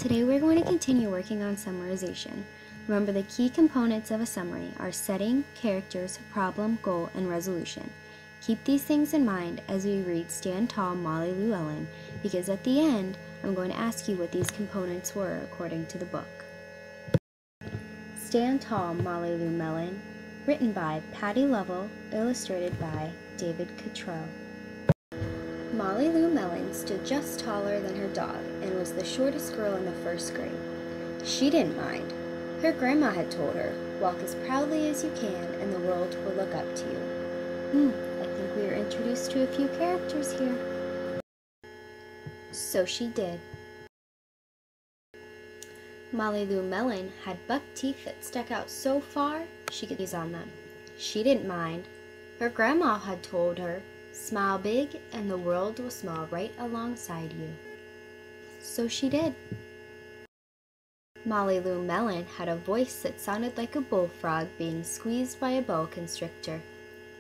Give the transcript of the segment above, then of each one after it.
Today we're going to continue working on summarization. Remember, the key components of a summary are setting, characters, problem, goal, and resolution. Keep these things in mind as we read Stand Tall, Molly Lou Melon, because at the end, I'm going to ask you what these components were according to the book. Stand Tall, Molly Lou Melon, written by Patty Lovell, illustrated by David Cottrell. Molly Lou Melon stood just taller than her dog and was the shortest girl in the first grade. She didn't mind. Her grandma had told her, "Walk as proudly as you can and the world will look up to you." I think we are introduced to a few characters here. So she did. Molly Lou Melon had buck teeth that stuck out so far she could use on them. She didn't mind. Her grandma had told her, "Smile big and the world will smile right alongside you." So she did. Molly Lou Melon had a voice that sounded like a bullfrog being squeezed by a boa constrictor.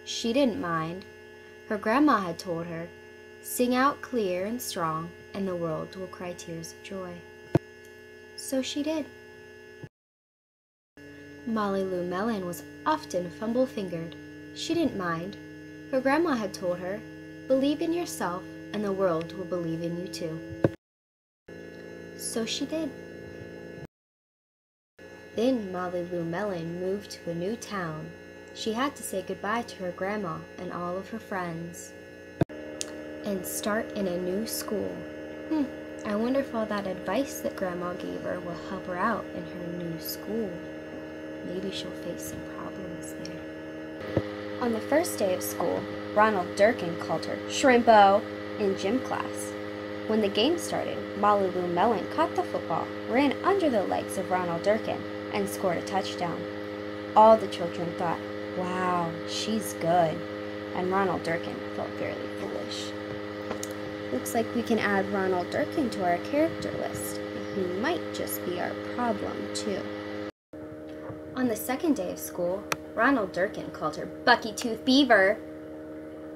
She didn't mind. Her grandma had told her, "Sing out clear and strong and the world will cry tears of joy." So she did. Molly Lou Melon was often fumble-fingered. She didn't mind. Her grandma had told her, "Believe in yourself and the world will believe in you too." So she did. Then Molly Lou Melon moved to a new town. She had to say goodbye to her grandma and all of her friends and start in a new school. I wonder if all that advice that grandma gave her will help her out in her new school. Maybe she'll face some problems there. On the first day of school, Ronald Durkin called her Shrimpo in gym class. When the game started, Molly Lou Melon caught the football, ran under the legs of Ronald Durkin, and scored a touchdown. All the children thought, "Wow, she's good," and Ronald Durkin felt fairly foolish. Looks like we can add Ronald Durkin to our character list. He might just be our problem, too. On the second day of school, Ronald Durkin called her Bucky Tooth Beaver.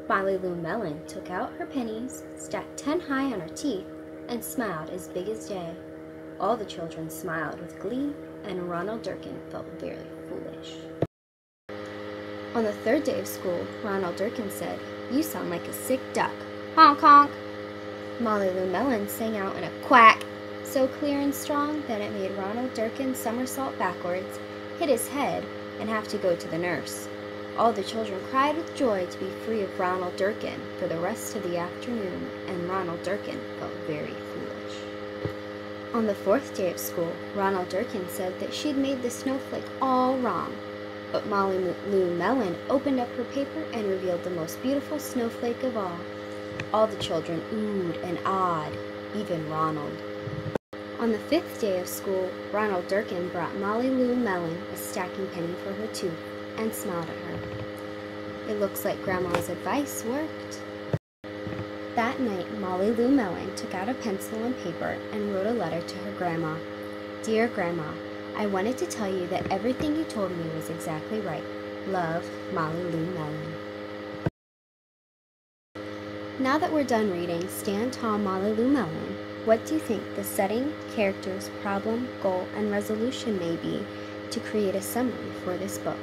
Molly Lou Melon took out her pennies, stacked 10 high on her teeth, and smiled as big as day. All the children smiled with glee, and Ronald Durkin felt very foolish. On the third day of school, Ronald Durkin said, "You sound like a sick duck. Honk honk." Molly Lou Melon sang out in a quack so clear and strong that it made Ronald Durkin somersault backwards, hit his head, and have to go to the nurse. All the children cried with joy to be free of Ronald Durkin for the rest of the afternoon, and Ronald Durkin felt very foolish. On the fourth day of school, Ronald Durkin said that she'd made the snowflake all wrong, but Molly Lou Melon opened up her paper and revealed the most beautiful snowflake of all. All the children oohed and awed, even Ronald. On the fifth day of school, Ronald Durkin brought Molly Lou Melon a stacking penny for her tooth and smiled at her. It looks like Grandma's advice worked. That night, Molly Lou Melon took out a pencil and paper and wrote a letter to her grandma. "Dear Grandma, I wanted to tell you that everything you told me was exactly right. Love, Molly Lou Melon." Now that we're done reading Stand Tall, Molly Lou Melon, what do you think the setting, characters, problem, goal, and resolution may be to create a summary for this book?